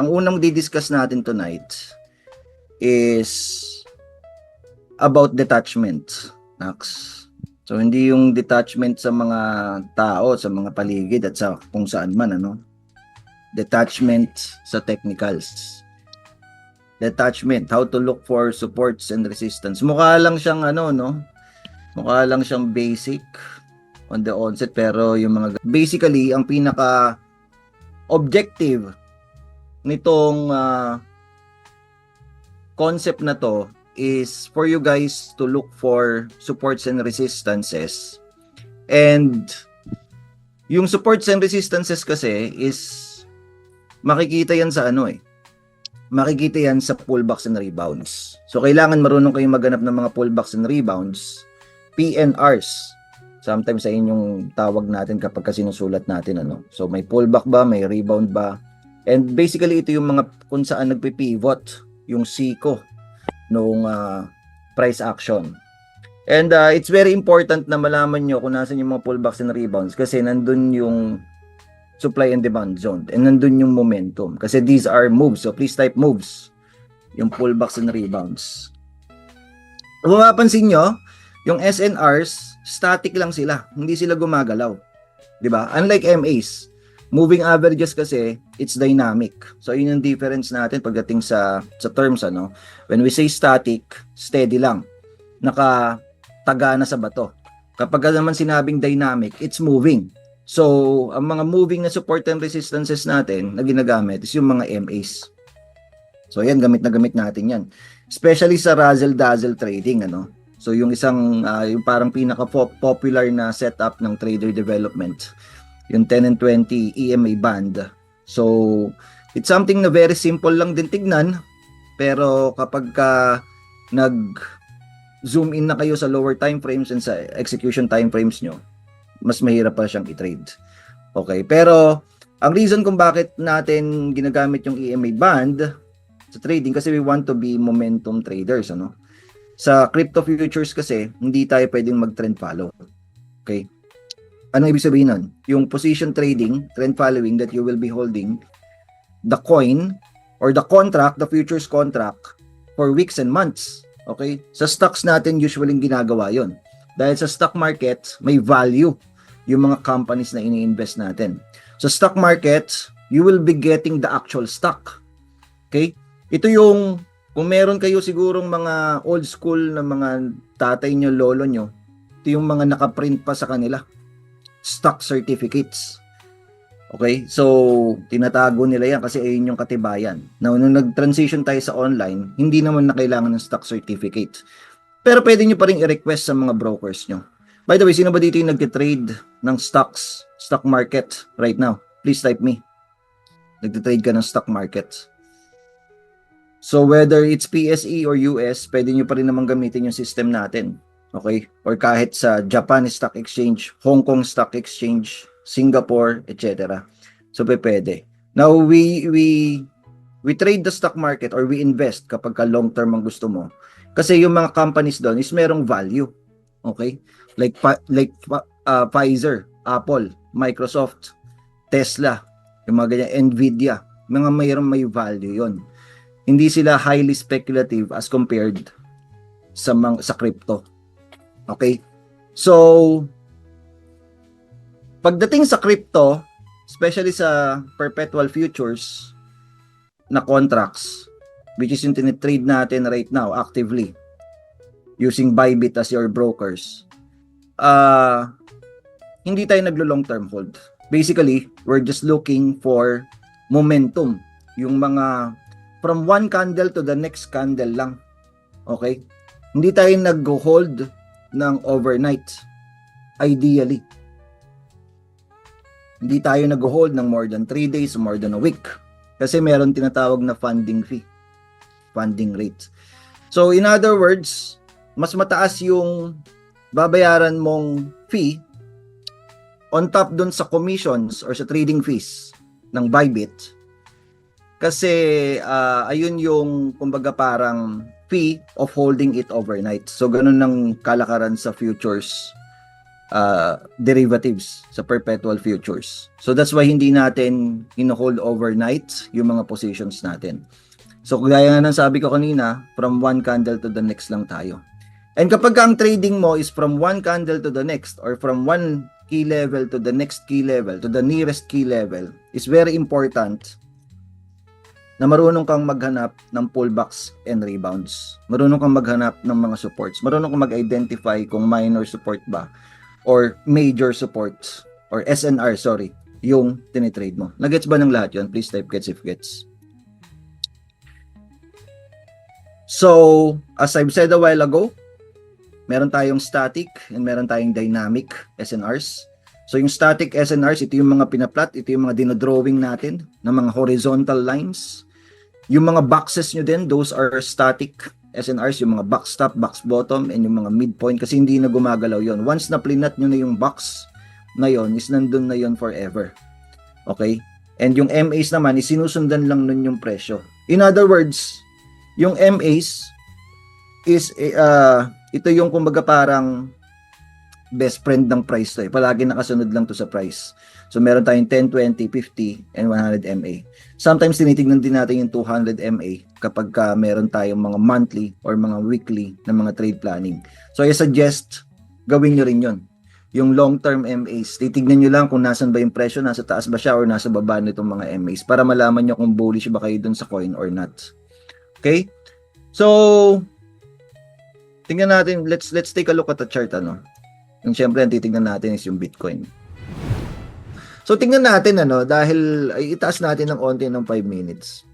Ang unang di-discuss natin tonight is about detachment. Nax. So, hindi yung detachment sa mga tao, sa mga paligid at sa kung saan man, ano? Detachment sa technicals. Detachment, how to look for supports and resistance. Mukha lang siyang ano, no? Mukha lang siyang basic on the onset, pero yung mga basically ang pinaka objective nitong concept na to is for you guys to look for supports and resistances. And yung supports and resistances kasi is makikita yan sa ano makikita yan sa pullbacks and rebounds. So kailangan marunong kayong maghanap ng mga pullbacks and rebounds, PNRs. Sometimes sa inyong tawag natin kapag sinusulat natin ano. So may pullback ba, may rebound ba? And basically ito yung mga kung saan nagpi-pivot yung SICO noong price action. And it's very important na malaman nyo kung nasan yung mga pullbacks and rebounds kasi nandun yung supply and demand zone and nandun yung momentum kasi these are moves. So please type moves, yung pullbacks and rebounds. Kung mapapansin nyo, yung SNRs, static lang sila. Hindi sila gumagalaw. Diba? Unlike MAs, moving averages kasi, it's dynamic. So, yun yung difference natin pagdating sa terms, ano? When we say static, steady lang. Nakataga na sa bato. Kapag naman sinabing dynamic, it's moving. So, ang mga moving na support and resistances natin na ginagamit is yung mga MAs. So, yan, gamit na gamit natin yan. Especially sa razzle-dazzle trading, ano? So, yung isang, yung parang pinaka-popular na setup ng trader development, yung 10 and 20 EMA band. So, it's something na very simple lang din tignan, pero kapag nag-zoom in na kayo sa lower time frames and sa execution time frames nyo, mas mahirap pa siyang i-trade. Okay, pero ang reason kung bakit natin ginagamit yung EMA band sa trading kasi we want to be momentum traders, ano? Sa crypto futures kasi, hindi tayo pwedeng mag-trend follow. Okay? Ano ibig sabihin nun? Yung position trading, trend following that you will be holding the coin or the contract, the futures contract for weeks and months. Okay? Sa stocks natin, usually ginagawa yon. Dahil sa stock market, may value yung mga companies na ini-invest natin. Sa stock market, you will be getting the actual stock. Okay? Ito yung kung meron kayo sigurong mga old school na mga tatay nyo, lolo nyo, ito yung mga nakaprint pa sa kanila. Stock certificates. Okay? So, tinatago nila yan kasi ayun yung katibayan. Now, nung nag-transition tayo sa online, hindi naman na kailangan ng stock certificate. Pero pwede nyo pa rin i-request sa mga brokers nyo. By the way, sino ba dito yung nag-trade ng stocks, stock market right now? Please type me. Nag-trade ka ng stock market. So whether it's PSE or US, pwede nyo pa rin naman gamitin yung system natin. Okay? Or kahit sa Japan Stock Exchange, Hong Kong Stock Exchange, Singapore, etc. So pwede. Now we trade the stock market or we invest kapag ka long term ang gusto mo. Kasi yung mga companies doon is merong value. Okay? Like Pfizer, Apple, Microsoft, Tesla, yung mga ganyan, Nvidia, mga may value yon. Hindi sila highly speculative as compared sa crypto. Okay? So, pagdating sa crypto, especially sa perpetual futures na contracts, which is yung tinitrade natin right now actively using Bybit as your brokers, hindi tayo naglo-long term hold. Basically, we're just looking for momentum. Yung mga from one candle to the next candle lang. Okay? Hindi tayo nag-hold ng overnight. Ideally. Hindi tayo nag-hold ng more than 3 days, more than a week. Kasi meron tinatawag na funding fee. Funding rate. So, in other words, mas mataas yung babayaran mong fee on top dun sa commissions or sa trading fees ng Bybit. Kasi ayun yung kumbaga parang fee of holding it overnight. So ganun ng kalakaran sa futures derivatives sa perpetual futures. So that's why hindi natin hino-hold overnight yung mga positions natin. So gaya nga ng sabi ko kanina, from one candle to the next lang tayo. And kapag ang trading mo is from one candle to the next or from one key level to the next key level to the nearest key level, is very important na marunong kang maghanap ng pullbacks and rebounds. Marunong kang maghanap ng mga supports. Marunong kang mag-identify kung minor support ba or major supports or SNR, sorry, yung tinitrade mo. Nagets ba ng lahat yun? Please type gets if gets. So, as I've said a while ago, meron tayong static and meron tayong dynamic SNRs. So, yung static SNRs, ito yung mga pinaplot, ito yung mga dinodrawing natin ng mga horizontal lines. Yung mga boxes nyo din, those are static SNRs, yung mga box top, box bottom, and yung mga midpoint kasi hindi na gumagalaw yon. Once na plinat nyo na yung box na yon, is nandun na yon forever. Okay? And yung MAs naman, is sinusundan lang nun yung presyo. In other words, yung MAs is, ito yung kumbaga parang best friend ng price to. Palagi nakasunod lang to sa price. So, meron tayong 10, 20, 50, and 100 MA. Sometimes, tinitignan din natin yung 200 MA kapag meron tayong mga monthly or mga weekly na mga trade planning. So, I suggest, gawin nyo rin yun. Yung long-term MAs, titignan nyo lang kung nasan ba yung presyo, nasa taas ba siya or nasa baba nitong mga MAs para malaman nyo kung bullish ba kayo dun sa coin or not. Okay? So, tingnan natin, let's take a look at the chart, ano. Yung syempre, ang titignan natin is yung Bitcoin. So, tingnan natin, dahil ay itaas natin ng onti ng 5 minutes.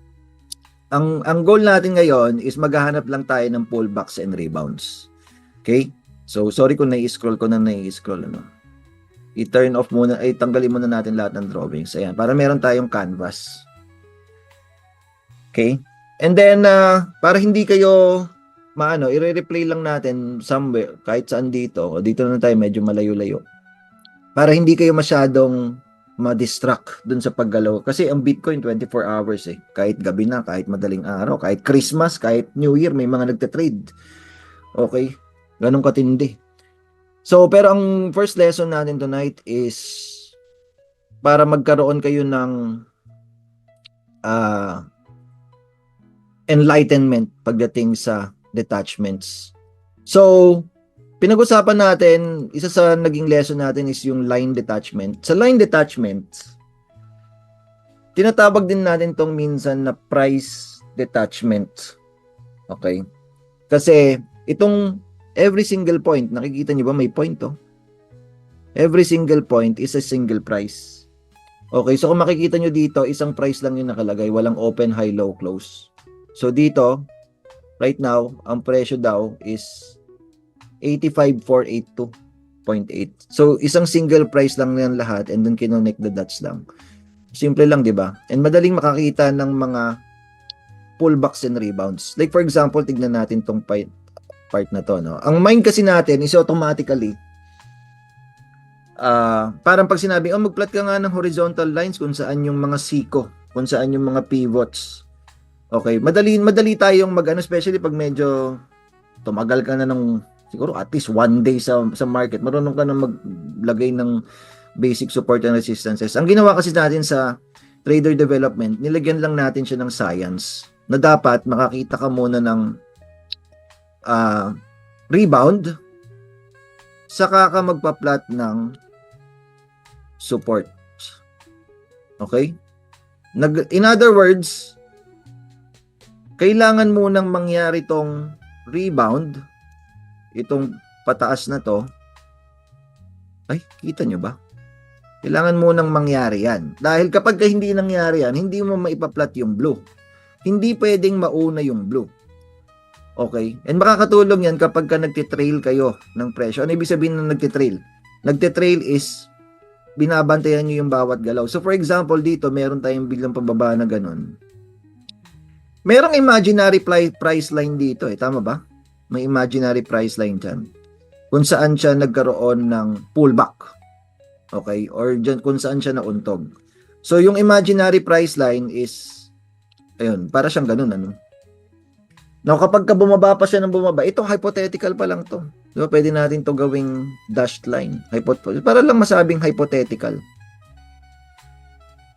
Ang goal natin ngayon is maghahanap lang tayo ng pullbacks and rebounds. Okay? So, sorry kung nai-scroll ko na nai-scroll, I-turn off muna, tanggalin muna natin lahat ng drawings. Ayan, para meron tayong canvas. Okay? And then, para hindi kayo i-replay lang natin somewhere, kahit saan dito, o dito na tayo, medyo malayo-layo. Para hindi kayo masyadong ma-distract dun sa paggalaw. Kasi ang Bitcoin, 24 hours Kahit gabi na, kahit madaling araw, kahit Christmas, kahit New Year, may mga nagte-trade. Okay? Ganun katindi. So, pero ang first lesson natin tonight is para magkaroon kayo ng enlightenment pagdating sa detachments. So, pinag-usapan natin, isa sa naging lesson natin is yung line detachment. Sa line detachment, tinatawag din natin tong minsan na price detachment. Okay? Kasi, itong every single point, nakikita niyo ba may point to? Every single point is a single price. Okay, so kung makikita nyo dito, isang price lang yung nakalagay, walang open, high, low, close. So dito, right now, ang presyo daw is 85,482.8. So, isang single price lang yan lahat and then kinonect the dots lang. Simple lang, di ba? And madaling makakita ng mga pullbacks and rebounds. Like for example, tignan natin tong part na to, Ang mind kasi natin is automatically parang pag sinabi, magplot ka nga ng horizontal lines kung saan yung mga siko, kung saan yung mga pivots. Okay, madali tayong especially pag medyo tumagal ka na ng siguro at least one day sa market, marunong ka na maglagay ng basic support and resistances. Ang ginawa kasi natin sa trader development, nilagyan lang natin siya ng science na dapat makakita ka muna ng rebound saka ka magpa-plot ng support. Okay? In other words, kailangan munang mangyari tong rebound, itong pataas na to. Ay, kita nyo ba? Kailangan munang mangyari yan. Dahil kapag hindi nangyari yan, hindi mo maipaplat yung blue. Hindi pwedeng mauna yung blue. Okay? And makakatulong yan kapag ka nagtitrail kayo ng presyo. Ano ibig sabihin ng nagtitrail? Nagtitrail is binabantayan nyo yung bawat galaw. So for example, dito meron tayong biglang pababa na ganun. Merong imaginary price line dito tama ba? May imaginary price line dyan. Kung saan siya nagkaroon ng pullback. Okay? Or dyan, kung saan siya nauntog. So, yung imaginary price line is, ayun, para siyang ganun, Now, kapag bumaba pa siya ng bumaba, itong hypothetical pa lang to. Di ba, pwede natin to gawing dashed line. Para lang masabing hypothetical.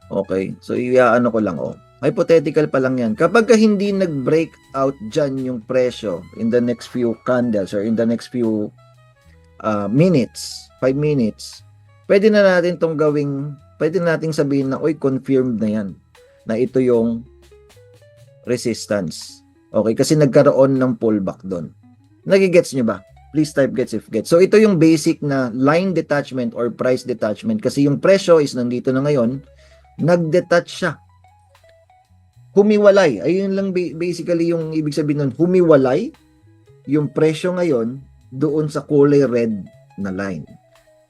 Okay, so iaano ko lang, hypothetical pa lang yan. Kapag hindi nag-break out dyan yung presyo in the next few candles or in the next few minutes, 5 minutes, pwede na natin tong gawing, pwede nating sabihin na, confirmed na yan, na ito yung resistance. Okay, kasi nagkaroon ng pullback doon. Nagigets nyo ba? Please type gets if gets. So ito yung basic na line detachment or price detachment, kasi yung presyo is nandito na ngayon, nag-detach siya. Humiwalay. Ayun lang basically yung ibig sabihin nun. Humiwalay yung presyo ngayon doon sa kulay red na line.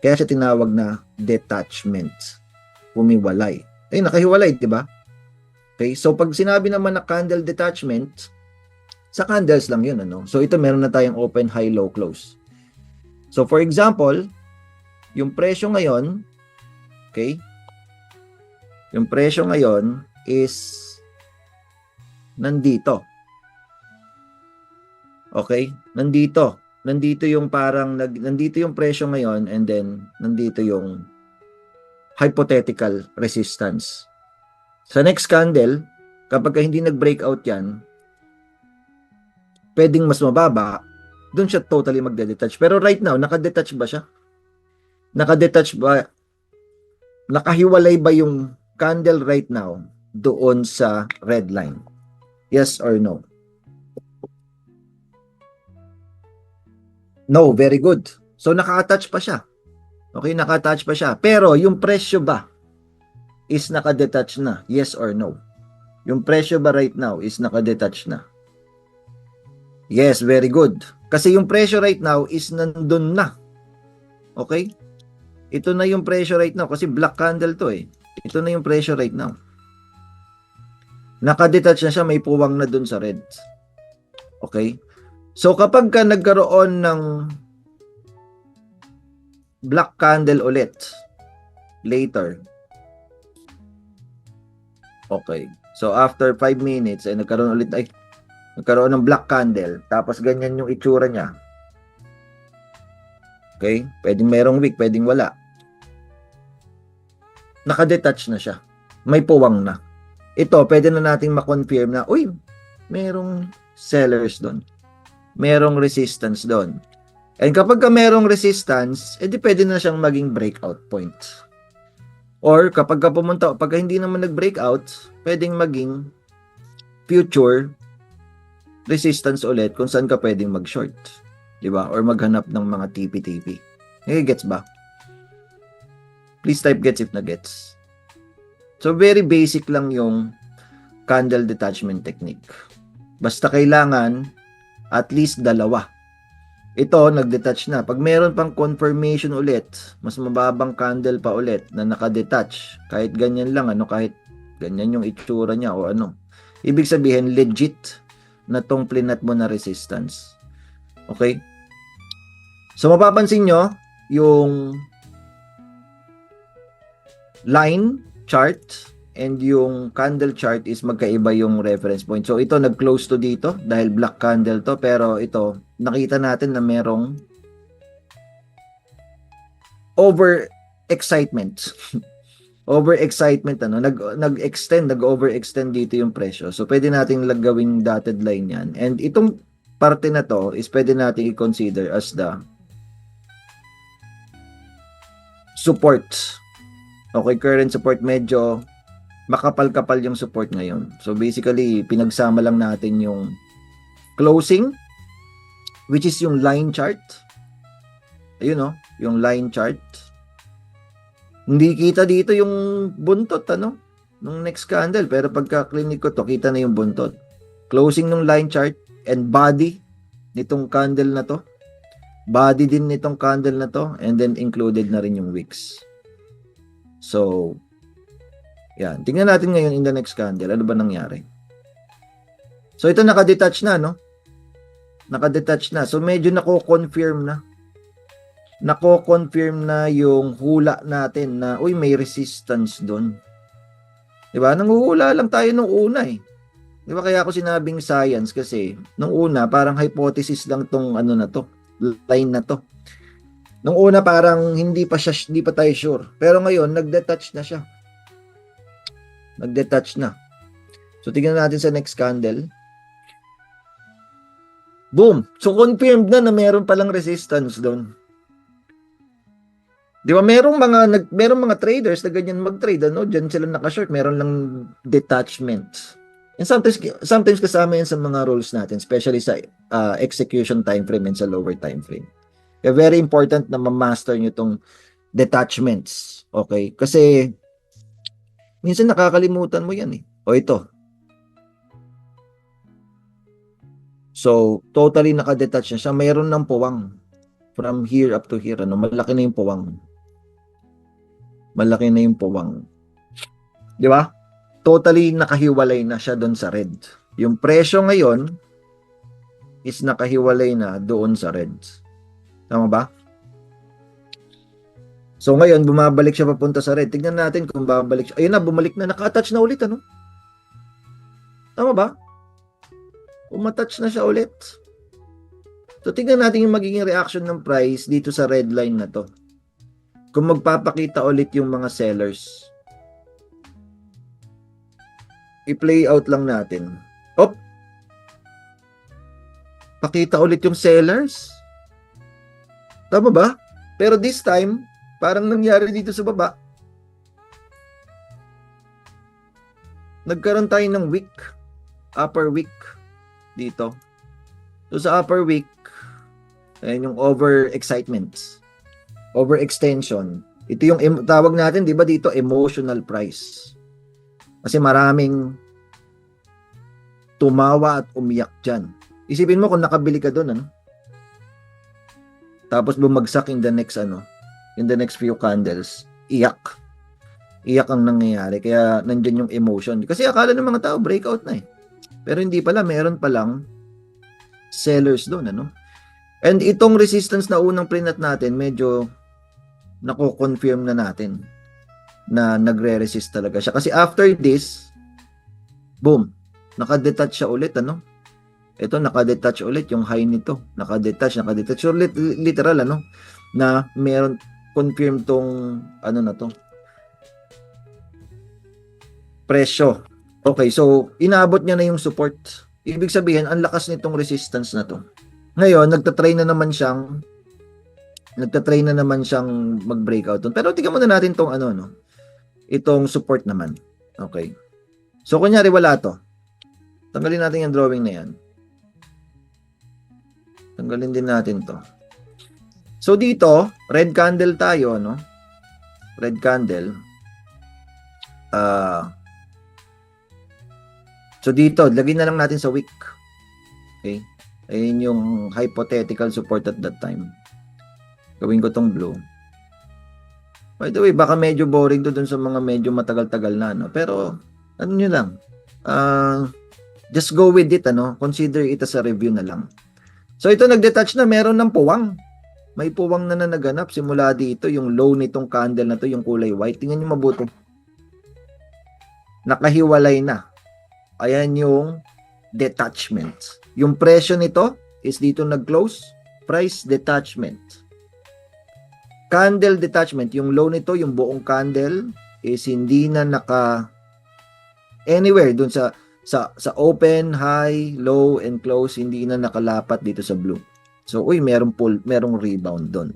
Kaya siya tinawag na detachment. Humiwalay. Ay, nakahiwalay, di ba? Okay, so pag sinabi naman na candle detachment, sa candles lang yun, ano? So ito meron na tayong open, high, low, close. So for example, yung presyo ngayon, okay, yung presyo ngayon is nandito. Okay? Nandito. Nandito yung parang nandito yung presyo ngayon, and then nandito yung hypothetical resistance. Sa next candle, kapag hindi nag-breakout yan, pwedeng mas mababa, doon siya totally magde-detach. Pero right now, naka-detach ba siya? Naka-detach ba? Nakahiwalay ba yung candle right now doon sa red line? Yes or no? No, very good. So naka-attach pa siya. Okay, naka-attach pa siya. Pero yung presyo ba is naka-detach na? Yes or no? Yung presyo ba right now is naka-detach na? Yes, very good. Kasi yung presyo right now is nandun na. Okay? Ito na yung presyo right now kasi black candle to eh. Ito na yung presyo right now. Naka-detach na siya, may puwang na dun sa red. Okay? So kapag ka nagkaroon ng black candle ulit later, okay, so after 5 minutes ay nagkaroon ng black candle, tapos ganyan yung itsura niya. Okay, pwedeng merong wick, pwedeng wala. Naka-detach na siya, may puwang na. Ito pwede na nating ma-confirm na merong sellers doon, merong resistance doon. And kapag merong resistance, edi pwede na siyang maging breakout point. Or kapag pumunta, pag hindi naman nag-breakout, pwedeng maging future resistance ulit kung saan ka pwedeng mag-short. Diba? Or maghanap ng mga TP-TP. Gets ba? Please type gets if na gets. So very basic lang yung candle detachment technique. Basta kailangan at least dalawa. Ito, nag-detach na. Pag meron pang confirmation ulit, mas mababang candle pa ulit na naka-detach, kahit ganyan lang, kahit ganyan yung itsura niya o ano. Ibig sabihin, legit na tong plinat mo na resistance. Okay? So, mapapansin nyo, yung line chart and yung candle chart is magkaiba yung reference point. So, ito nag-close to dito dahil black candle to, pero ito, nakita natin na merong over-excitement. Over-excitement, nag-overextend dito yung presyo. So, pwede nating gawing dotted line yan. And itong parte na to is pwede nating i-consider as the support. Okay, current support, medyo makapal-kapal yung support ngayon. So basically, pinagsama lang natin yung closing, which is yung line chart. Ayun yung line chart. Hindi kita dito yung buntot, nung next candle. Pero pagka-clinic ko to, kita na yung buntot. Closing ng line chart and body nitong candle na to. Body din nitong candle na to. And then included na rin yung wicks. So, yan. Tingnan natin ngayon in the next candle. Ano ba nangyari? So, ito naka-detach na, Naka-detach na. So, medyo nako-confirm na. Nako-confirm na yung hula natin na, may resistance doon. Diba? Nanguhula lang tayo nung una eh. Diba? Kaya ako sinabing science kasi, nung una, parang hypothesis lang tong na to. line na to. Nung una parang hindi pa tayo sure. Pero ngayon nag-detach na siya. Nag-detach na. So tingnan natin sa next candle. Boom. So confirmed na meron palang resistance doon. Di ba merong mga traders na ganyan mag-trade, ano? Diyan sila naka-short, meron lang detachment. And sometimes kasama yan sa mga rules natin, especially sa execution time frame and sa lower time frame. Kaya very important na ma-master nyo itong detachments. Okay? Kasi minsan nakakalimutan mo yan eh. O ito. So, totally naka-detach na siya. Mayroon ng puwang. From here up to here. Ano? Malaki na yung puwang. Malaki na yung puwang. Di ba? Totally nakahiwalay na siya doon sa red. Yung presyo ngayon is nakahiwalay na doon sa red. Tama ba? So ngayon, bumabalik siya papunta sa red. Tignan natin kung babalik siya. Ayun na, bumalik na. Naka-attach na ulit, ano? Tama ba? Umatouch na siya ulit. So tignan natin yung magiging reaction ng price dito sa red line na to. Kung magpapakita ulit yung mga sellers. I-play out lang natin. Op! Pakita ulit yung sellers. Tama ba? Pero this time, parang nangyari dito sa baba. Nagkaroon tayo ng wick. Upper wick. Dito. So sa upper wick, ayan yung over-excitement. Overextension. Ito yung tawag natin, di ba dito, emotional price. Kasi maraming tumawa at umiyak dyan. Isipin mo kung nakabili ka doon, ano? Tapos bumagsak in the next few candles, iyak. Iyak ang nangyayari. Kaya nandyan yung emotion. Kasi akala ng mga tao, breakout na eh. Pero hindi pala, meron palang sellers doon, ano? And itong resistance na unang prinat natin, medyo nako-confirm na natin na nagre-resist talaga siya. Kasi after this, boom, naka-detach siya ulit, ano? Ito, naka-detach ulit yung high nito. Naka-detach. So, literal, ano? Na meron, confirm tong, ano na to? Presyo. Okay, so, inaabot niya na yung support. Ibig sabihin, ang lakas nitong resistance na to. Ngayon, nagtatry na naman siyang mag-breakout. Pero tingnan muna natin tong itong support naman. Okay. So, kunyari wala to. Tanggalin natin yung drawing na yan. Tanggalin din natin to. So, dito, red candle tayo, no? Red candle. So, dito, lagyan na lang natin sa wick. Okay. Ayun yung hypothetical support at that time. Gawin ko tong blue. By the way, baka medyo boring to dun sa mga medyo matagal-tagal na, no? Pero, ano nyo lang, just go with it, ano? Consider it as a review na lang. So, ito nag-detach na, meron ng puwang. May puwang na naganap simula dito, yung low nitong candle na to, yung kulay white. Tingnan nyo mabuti. Nakahiwalay na. Ayan yung detachment. Yung presyo nito is dito nag-close, price detachment. Candle detachment, yung low nito, yung buong candle is hindi na anywhere dun sa open, high, low, and close, hindi na nakalapat dito sa blue. So, merong rebound dun.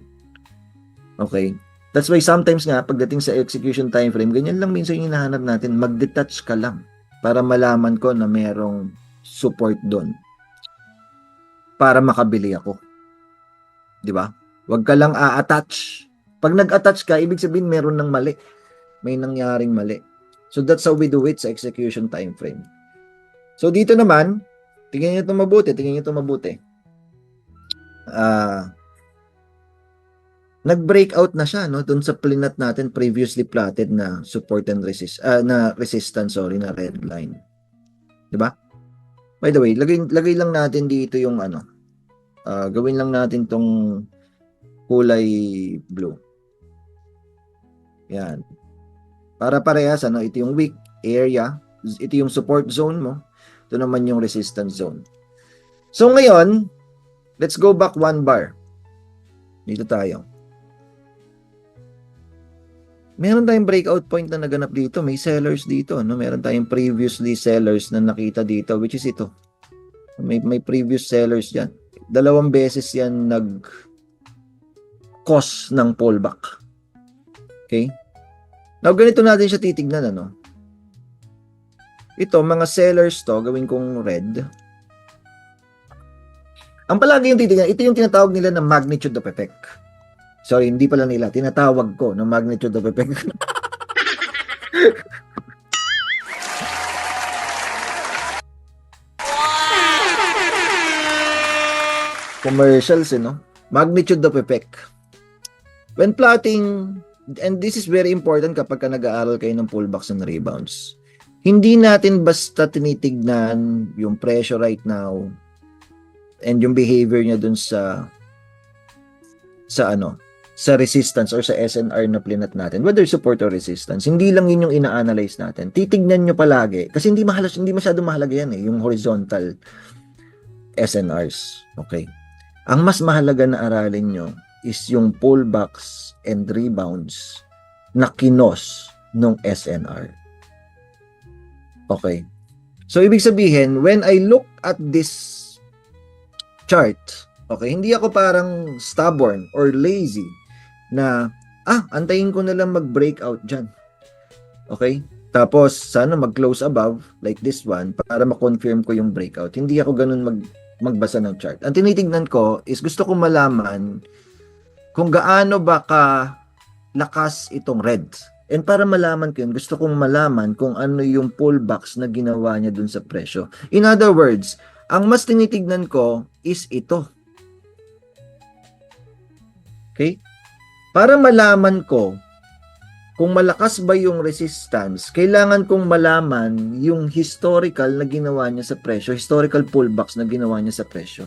Okay? That's why sometimes nga, pagdating sa execution time frame, ganyan lang minsan yung hinahanap natin, mag-detach ka lang para malaman ko na merong support dun para makabili ako. Di ba? Huwag ka lang a-attach. Pag nag-attach ka, ibig sabihin meron ng mali. May nangyaring mali. So that's how we do it sa execution time frame. So dito naman, tingnan niyo ito mabuti. Nag-breakout na siya, no? Doon sa plinat natin previously plotted na support and resistance, na red line. 'Di ba? By the way, lagay lang natin dito yung gawin lang natin tong kulay blue. Yan. Para parehas, ito yung weak area, ito yung support zone mo, ito naman yung resistance zone. So ngayon, let's go back one bar. Dito tayo. Meron tayong breakout point na naganap dito. May sellers dito, no? Meron tayong previously sellers na nakita dito, which is ito. May previous sellers yan. 2 beses yan nag-cause ng pullback. Okay? Now, ganito natin siya titignan, ano? Ito, mga sellers to, gawin kong red. Ang palagi yung titignan, ito yung tinatawag nila na magnitude of effect. Sorry, hindi pala nila. Tinatawag ko ng magnitude of effect. Commercials, no? Magnitude of effect. When plotting, and this is very important kapag nag-aaral kayo ng pullbacks and rebounds, hindi natin basta tinitignan yung pressure right now and yung behavior niya dun sa resistance or sa SNR na plinat natin, whether support or resistance. Hindi lang yun yung ina-analyze natin. Titignan nyo palagi kasi hindi masyado mahalaga yan yung horizontal SNRs. Okay. Ang mas mahalaga na aralin nyo is yung pullbacks and rebounds na kinos ng SNR. Okay. So, ibig sabihin, when I look at this chart, okay, hindi ako parang stubborn or lazy na, antayin ko na lang mag-breakout dyan. Okay? Tapos, sana mag-close above, like this one, para ma-confirm ko yung breakout. Hindi ako ganun magbasa ng chart. Ang tinitignan ko is gusto ko malaman kung gaano ba lakas itong red. And para malaman ko yun, gusto kong malaman kung ano yung pullbacks na ginawa niya dun sa presyo. In other words, ang mas tinitignan ko is ito. Okay? Para malaman ko kung malakas ba yung resistance, kailangan kong malaman yung historical na ginawa niya sa presyo, historical pullbacks na ginawa niya sa presyo.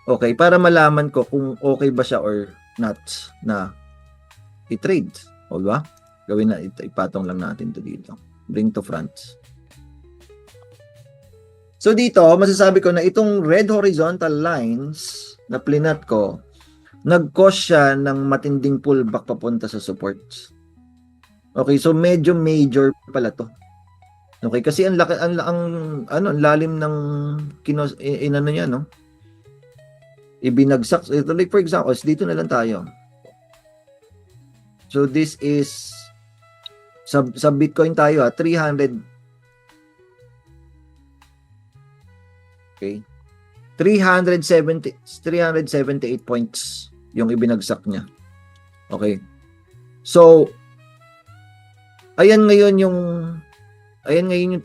Okay, para malaman ko kung okay ba siya or not na i-trade. O ba? Gawin na, ipatong lang natin to dito. Bring to front. So dito, masasabi ko na itong red horizontal lines na plinat ko, nag-cause siya ng matinding pullback papunta sa support. Okay, so medyo major pala to. Okay, kasi ang lalim ng inano niya, no? Ibinagsak. Ito, like for example, dito na lang tayo. So this is sa Bitcoin tayo 300. Okay. 378 points yung ibinagsak niya. Okay. So ayan ngayon yung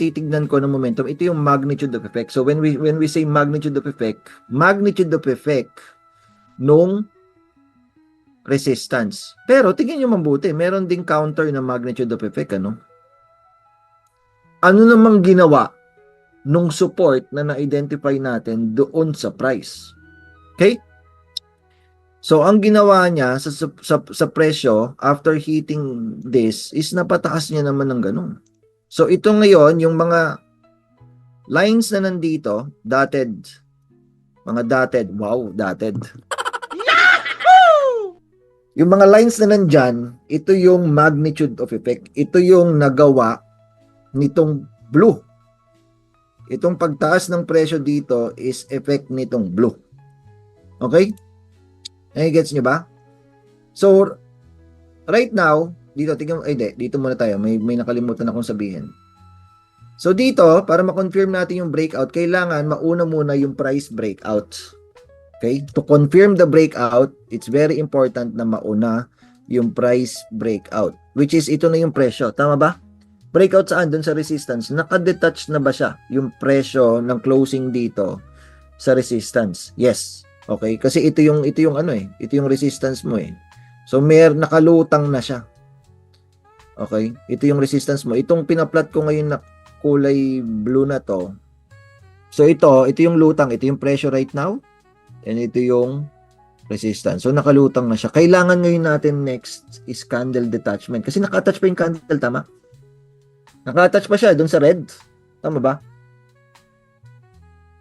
titignan ko ng momentum. Ito yung magnitude of effect. So when we say magnitude of effect nung resistance. Pero tingnan niyo mabuti, meron ding counter na magnitude of effect, ano? Ano namang ginawa nung support na na-identify natin doon sa price? Okay? So ang ginawa niya sa presyo after hitting this is napataas niya naman ng ganun. So ito ngayon yung mga lines na nandito, dotted. Yung mga lines na nandyan, ito yung magnitude of effect. Ito yung nagawa nitong blue. Itong pagtaas ng presyo dito is effect nitong blue. Okay? Gets nyo ba? So, right now, dito, dito muna tayo. May nakalimutan akong sabihin. So, dito, para ma-confirm natin yung breakout, kailangan mauna muna yung price breakout. Okay? To confirm the breakout, it's very important na mauna yung price breakout. Which is, ito na yung presyo. Tama ba? Breakout saan? Doon sa resistance. Nakadetach na ba siya? Yung presyo ng closing dito sa resistance. Yes. Okay? Kasi ito yung ito yung resistance mo eh. So, nakalutang na siya. Okay? Ito yung resistance mo. Itong pinaplot ko ngayon na kulay blue na to. So, ito yung lutang. Ito yung presyo right now. And ito yung resistance. So, nakalutang na siya. Kailangan ngayon natin next is candle detachment. Kasi naka-attach pa yung candle, tama? Naka-attach pa siya doon sa red. Tama ba?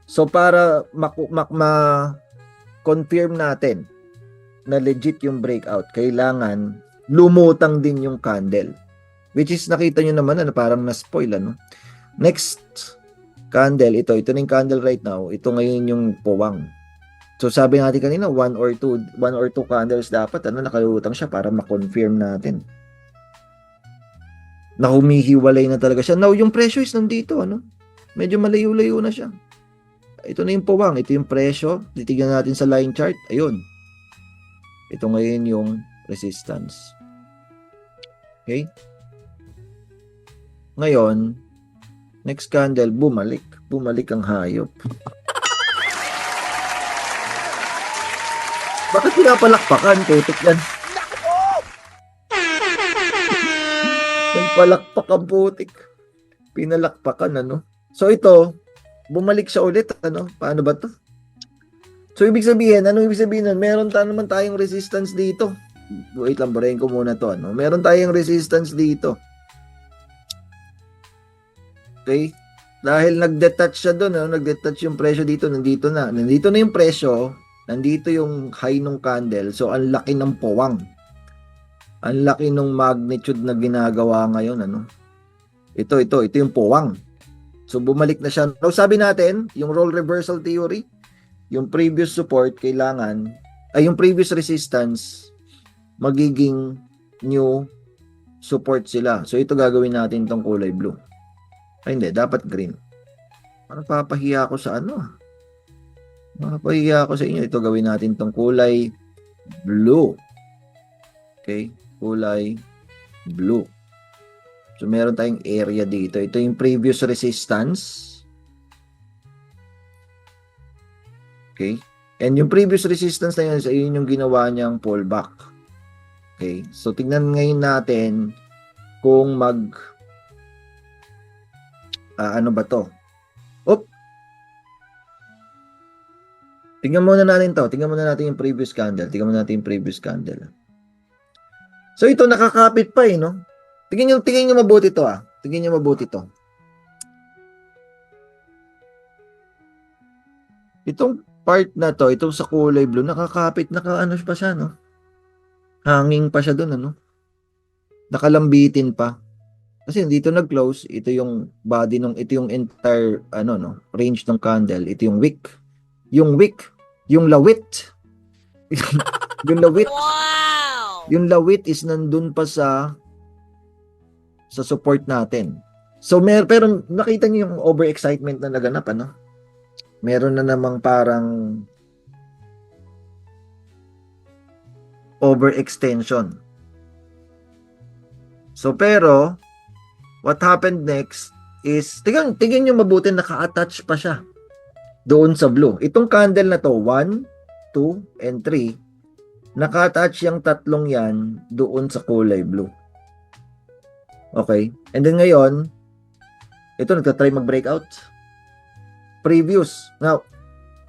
So, para ma-confirm natin na legit yung breakout, kailangan lumutang din yung candle. Which is, nakita nyo naman na parang na-spoil, ano? Next candle, ito na yung candle right now. Ito ngayon yung puwang. So, sabi natin kanina, one or two candles dapat, nakalutang siya para ma-confirm natin na humihiwalay na talaga siya. Now, yung presyo is nandito, medyo malayo-layo na siya. Ito na yung puwang, ito yung presyo. Titignan natin sa line chart. Ayun. Ito ngayon yung resistance. Okay? Ngayon, next candle, bumalik. Bumalik ang hayop. Bakit pinapalakpakan? Putik yan. Nagpalakpak ang putik. Pinalakpakan, So, ito, bumalik siya ulit, Paano ba to? So, ibig sabihin, anong ibig sabihin nun? Meron naman tayong resistance dito. Wait lang, burahin ko muna to, Meron tayong resistance dito. Okay? Dahil nag-detach siya doon, nag-detach yung presyo dito, nandito na. Nandito na yung presyo, nandito yung high ng candle, so ang laki ng puwang. Ang laki ng magnitude na ginagawa ngayon, Ito yung puwang. So, bumalik na siya. Now, sabi natin, yung role reversal theory, yung previous support, yung previous resistance, magiging new support sila. So, ito gagawin natin tong kulay blue. Ay, hindi. Dapat green. Parang papahiya ako sa Papahiya ako sa inyo. Ito gawin natin tong kulay blue. Okay? Kulay blue. So, meron tayong area dito. Ito yung previous resistance. Okay? And yung previous resistance na yun yung ginawa niyang pullback. Okay? So, tignan ngayon natin kung ano ba to? Tingnan muna natin to. Tingnan muna natin yung previous candle. So, ito nakakapit pa Tingnan nyo mabuti to Tingnan nyo mabuti to. Itong part na to, itong sa kulay blue, nakakapit, pa siya, Hanging pa siya doon, Nakalambitin pa. Kasi dito nag-close, ito yung body ito yung entire, range ng candle. Ito yung wick. Yung lawit. Yung lawit. Wow! Yung lawit is nandun pa sa support natin. So, pero nakita niyo yung overexcitement na naganap, Meron na namang parang overextension. So, pero, what happened next is, tingnan nyo mabuti, naka-attach pa siya doon sa blue. Itong candle na to, 1, 2, and 3, naka-attach yung tatlong yan doon sa kulay blue. Okay? And then ngayon, ito nagtatry mag-breakout. Previous. Now,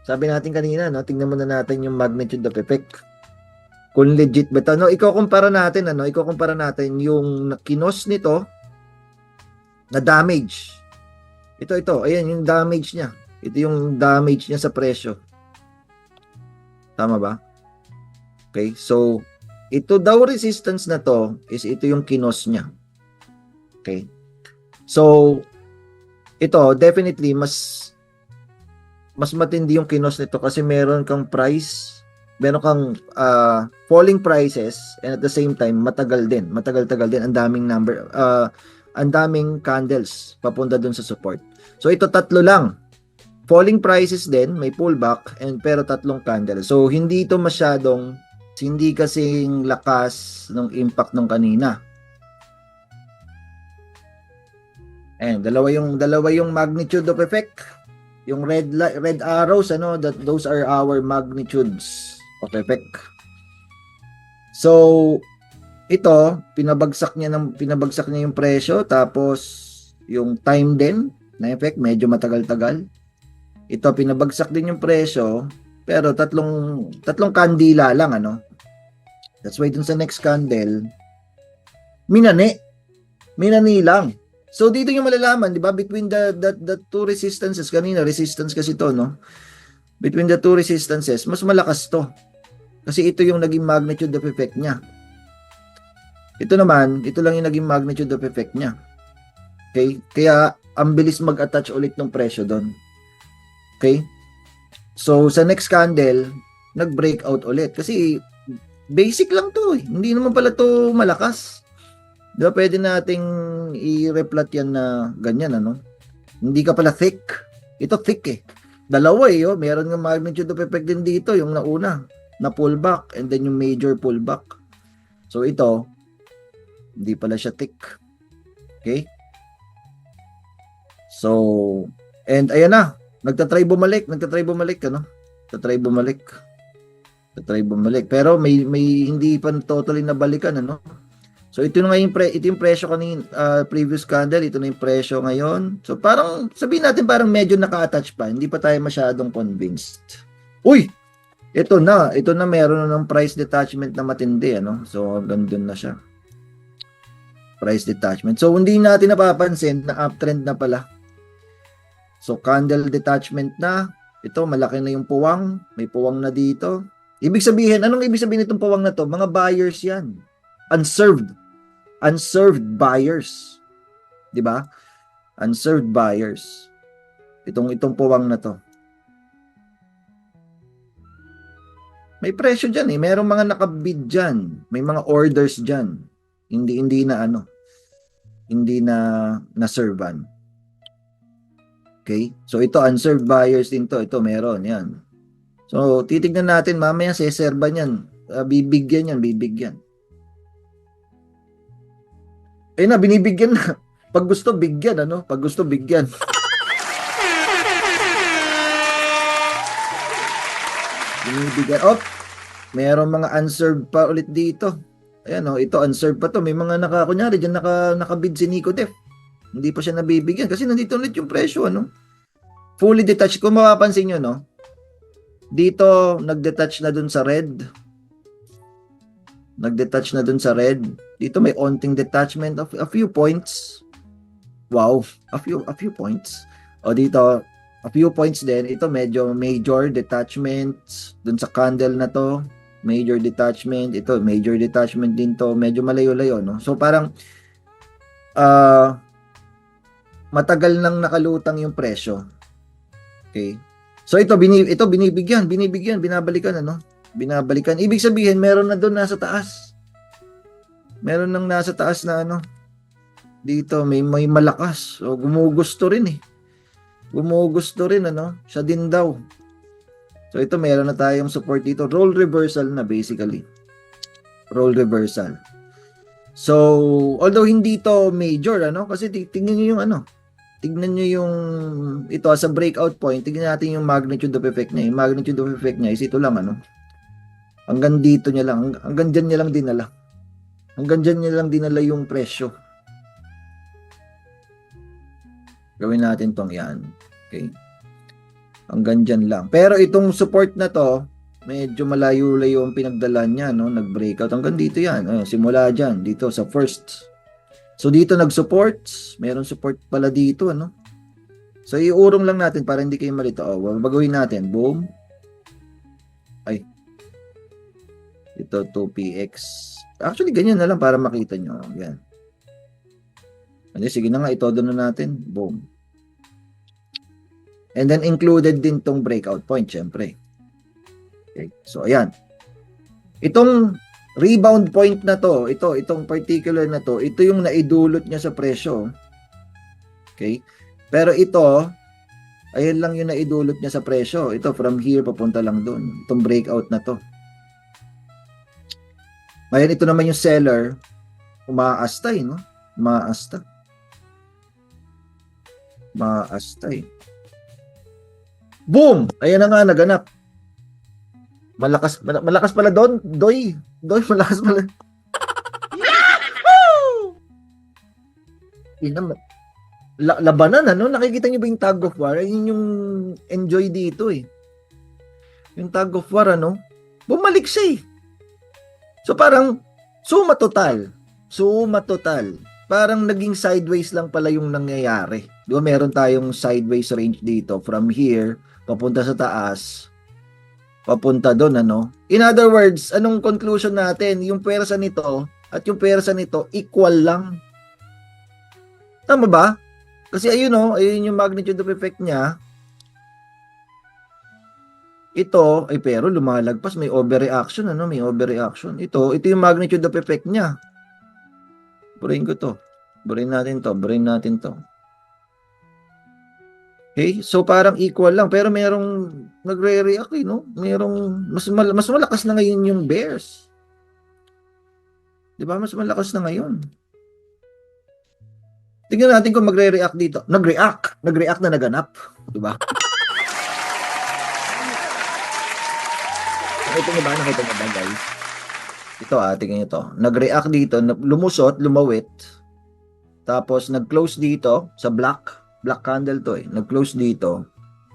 sabi natin kanina, tingnan muna natin yung magnitude of effect. Kung legit ba ito. Ikukumpara natin yung kinos nito na damage. Ito. Ayan, yung damage niya. Ito yung damage niya sa presyo. Tama ba? Okay, so, ito daw resistance na to is ito yung kinos niya. Okay. So, ito, definitely, mas matindi yung kinos nito kasi meron kang falling prices and at the same time matagal din ang daming candles papunta dun sa support. So ito tatlo lang, falling prices din, may pullback pero tatlong candles. So hindi kasing lakas ng impact ng kanina. And dalawa yung magnitude of effect. Yung red arrows, those are our magnitudes of effect. So, ito, pinabagsak niya yung presyo, tapos yung time din na effect, medyo matagal-tagal. Ito, pinabagsak din yung presyo, pero tatlong kandila lang, That's why dun sa next candle, minani lang. So, dito yung malalaman, di ba? Between the two resistances, kanina, resistance kasi to, Between the two resistances, mas malakas to. Kasi ito yung naging magnitude of effect niya. Ito naman, ito lang yung naging magnitude of effect niya. Okay? Kaya, ang bilis mag-attach ulit ng presyo doon. Okay? So, sa next candle, nag-breakout ulit. Kasi, basic lang to eh. Hindi naman pala to malakas. Diba, pwede nating i-replat yan na ganyan, ano? Hindi ka pala thick. Ito thick eh. Dalawa eh, oh. Meron ng magnitude of effect din dito, yung nauna, na pullback, and then yung major pullback. So, ito, hindi pala siya thick. Okay? So, and ayan na. Nagtatry bumalik, ano? Nagtatry bumalik. Pero may hindi pa totally nabalikan, ano? So ito na yung ito yung presyo kanina, previous candle, ito na yung presyo ngayon. So parang sabihin natin parang medyo naka-attach pa, hindi pa tayo masyadong convinced. Uy, ito na meron na ng price detachment na matindi, ano? So hanggang dun na siya. Price detachment. So hindi natin napapansin na uptrend na pala. So candle detachment na. Ito malaki na yung puwang, may puwang na dito. Ibig sabihin, anong ibig sabihin nitong puwang na to? Mga buyers 'yan. Unserved buyers. 'Di ba? Unserved buyers. Itong puwang na to. May presyo diyan eh. Merong mga nakabid diyan. May mga orders diyan. Hindi na servan. Okay? So ito unserved buyers din to. Ito meron 'yan. So titignan natin mamaya seserban 'yan. Bibigyan. Eh na, binibigyan na. Pag gusto, bigyan, ano? Pag gusto, bigyan. Binibigyan. Oh, mayroong mga unserved pa ulit dito. Ayan, oh, ito unserved pa to. May mga kunyari, dyan nakabid si Nico Def. Hindi pa siya nabibigyan kasi nandito ulit yung presyo, ano? Fully detached. Kung mapapansin nyo, no? Dito, nag-detach na dun sa red. Dito may onting detachment of a few points. Wow, a few points. O dito, a few points din. Ito medyo major detachments dun sa candle na to. Major detachment. Ito, major detachment din to. Medyo malayo-layo, no? So parang matagal nang nakalutang yung presyo. Okay? So ito binibigyan, binabalikan, ano? Binabalikan. Ibig sabihin, meron na doon nasa taas. Meron nang nasa taas na ano. Dito, may malakas. So, gumugusto rin eh. Ano. Siya din daw. So, ito, meron na tayong support dito. Role reversal na basically. Role reversal. So, although hindi to major, ano. Kasi tingnan nyo yung ano. Tignan nyo yung ito as a breakout point. Tignan natin yung magnitude of effect niya. Yung magnitude of effect niya is ito lang, ano. Hanggang dito niya lang. Hanggang dyan niya lang dinala. Yung presyo. Gawin natin tong yan. Okay. Hanggang dyan lang. Pero itong support na to, medyo malayo-layo ang pinagdala niya, no? Nag-breakout. Hanggang dito yan. Simula dyan. Dito sa first. So dito nag-support. Meron support pala dito, ano? So iurong lang natin para hindi kayo malito. Bagawin natin. Boom. Ay. Ito 2px. Actually, ganyan na lang para makita nyo. Yan. Sige na nga, ito doon na natin. Boom. And then, included din tong breakout point, syempre. Okay. So, ayan. Itong rebound point na to, itong particular na to, ito yung naidulot niya sa presyo. Okay. Pero ito, ayun lang yung naidulot niya sa presyo. Ito, from here, papunta lang doon. Itong breakout na to. Ngayon, ito naman yung seller, umaasta eh, no? Umaasta eh. Boom! Ayan na nga, naganap. Malakas pala doon. Doy, malakas pala. Yahoo! Labanan, ano? Nakikita niyo ba yung tug of war? Yun yung enjoy dito eh. Yung tug of war, ano? Bumalik siya eh. So parang suma total. Parang naging sideways lang pala yung nangyayari. Di ba meron tayong sideways range dito from here papunta sa taas. papunta doon, ano? In other words, anong conclusion natin? Yung pwersa nito at yung pwersa nito equal lang. Tama ba? Kasi ayun, oh, ayun yung magnitude of effect niya. Ito, ay pero lumalagpas, may overreaction, ano? May overreaction. Ito yung magnitude of effect niya. Burahin ko to. Burahin natin to. Burahin natin to. Okay? So parang equal lang pero merong nagre-react no? Merong mas malakas na ngayon yung bears. 'Di ba? Mas malakas na ngayon. Tingnan natin kung magre-react dito. Nag-react na naganap, 'di ba? Nakita niyo ba guys? Ito tingnan niyo to. Nag-react dito, lumusot, lumawit. Tapos nag-close dito sa black candle to eh. Nag-close dito.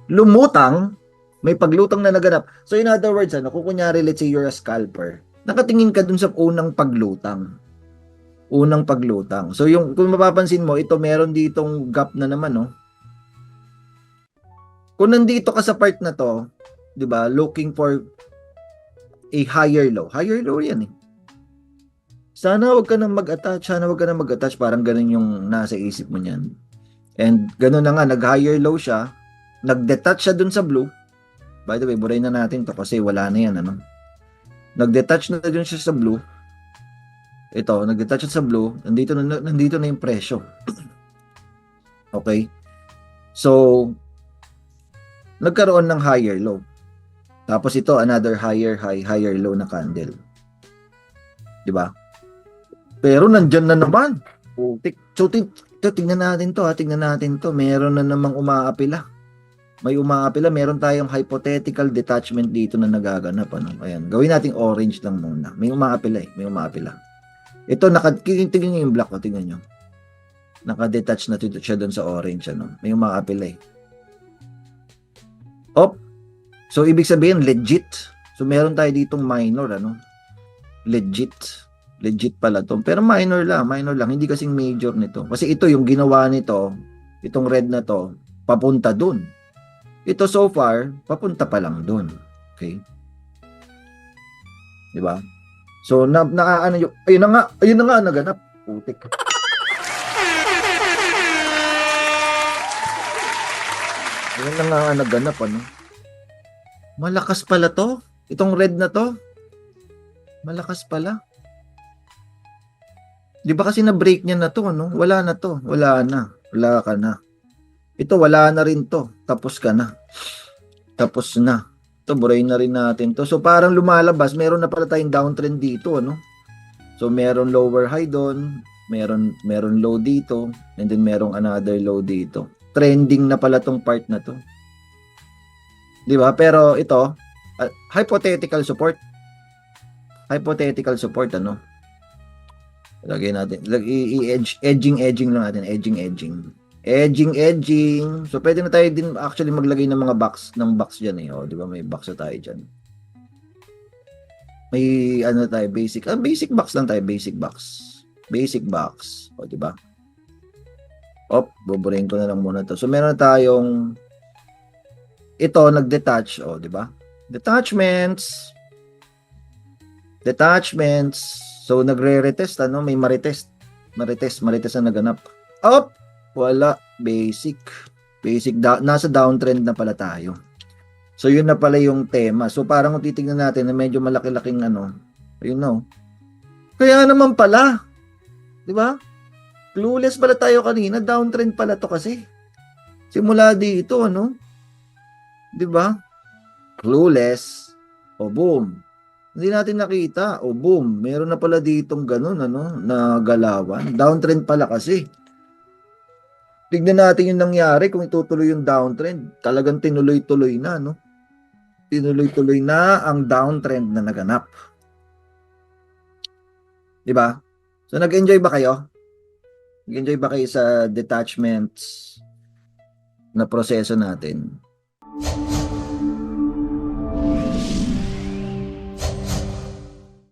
Lumutang, may paglutang na naganap. So in other words, ano, kung kunyari let's say you're a scalper, nakatingin ka dun sa unang paglutang. Unang paglutang. So yung kung mapapansin mo, ito meron ditong gap na naman, no. Kung nandito ka sa part na to, 'di ba, looking for a higher low. Higher low 'yan eh. Sana wag ka nang mag-attach, parang ganun yung nasa isip mo niyan. And ganun na nga, nag-higher low siya, nag-detach siya dun sa blue. By the way, buray na natin to kasi wala na yan, ano. Nag-detach na dun siya sa blue. Ito, nag-detach siya sa blue, nandito na yung presyo. Okay? So, nagkaroon ng higher low. Tapos ito, another higher high, higher low na candle. 'Di ba? Pero nandyan na naman. So, tingnan natin to, tingnan natin to. Meron na namang umaapila. May umaapila, meron tayong hypothetical detachment dito na nagaganap, ano. Ayan, gawin nating orange lang muna. May umaapila eh, may umaapila. Ito, tingnan niyo yung black, tingnan niyo. Naka-detach na siya doon sa orange, ano. May umaapila eh. So, ibig sabihin, legit. So, meron tayo ditong minor, ano. Legit pala to. Pero minor lang. Hindi kasing major nito. Kasi ito, yung ginawa nito, itong red na to, papunta dun. Ito so far, papunta pa lang dun. Okay? Diba? So, ayun na nga, naganap. Putik. Ayun na nga naganap, ano. Malakas pala to. Itong red na to. Malakas pala. Di ba kasi na-break niya na to, ano? Wala na to. Wala na. Wala ka na. Ito, wala na rin to. Tapos ka na. Tapos na. Ito, burayin na rin natin to. So, parang lumalabas. Meron na pala tayong downtrend dito, ano? So, meron lower high doon. Meron low dito. And then, merong another low dito. Trending na pala tong part na to. Di ba? Pero ito, hypothetical support. Hypothetical support, ano? Lagay natin. Edging lang natin. Edging. So, pwede na tayo din actually maglagay ng mga box dyan eh. O, di ba? May box na tayo dyan. May ano tayo, basic. Basic box lang tayo. Basic box. O, di ba? Buburahin ko na lang muna to. So, meron na tayong ito, nag-detach. O, di ba? Detachments. So, nagre-retest, ano? May marites na naganap. Wala. Basic. Nasa downtrend na pala tayo. So, yun na pala yung tema. So, parang kung titignan natin na medyo malaki-laking ano, ayun no. Kaya naman pala. Di ba? Clueless pala tayo kanina. Downtrend pala to kasi. Simula dito, ano? Di ba? Clueless. Boom. Hindi natin nakita. Boom. Meron na pala ditong ganun, ano, na galawan. Downtrend pala kasi. Tignan natin yung nangyari kung itutuloy yung downtrend. Talagang tinuloy-tuloy na, no? Tinuloy-tuloy na ang downtrend na naganap. Diba? So, nag-enjoy ba kayo? Nag-enjoy ba kayo sa detachments na proseso natin?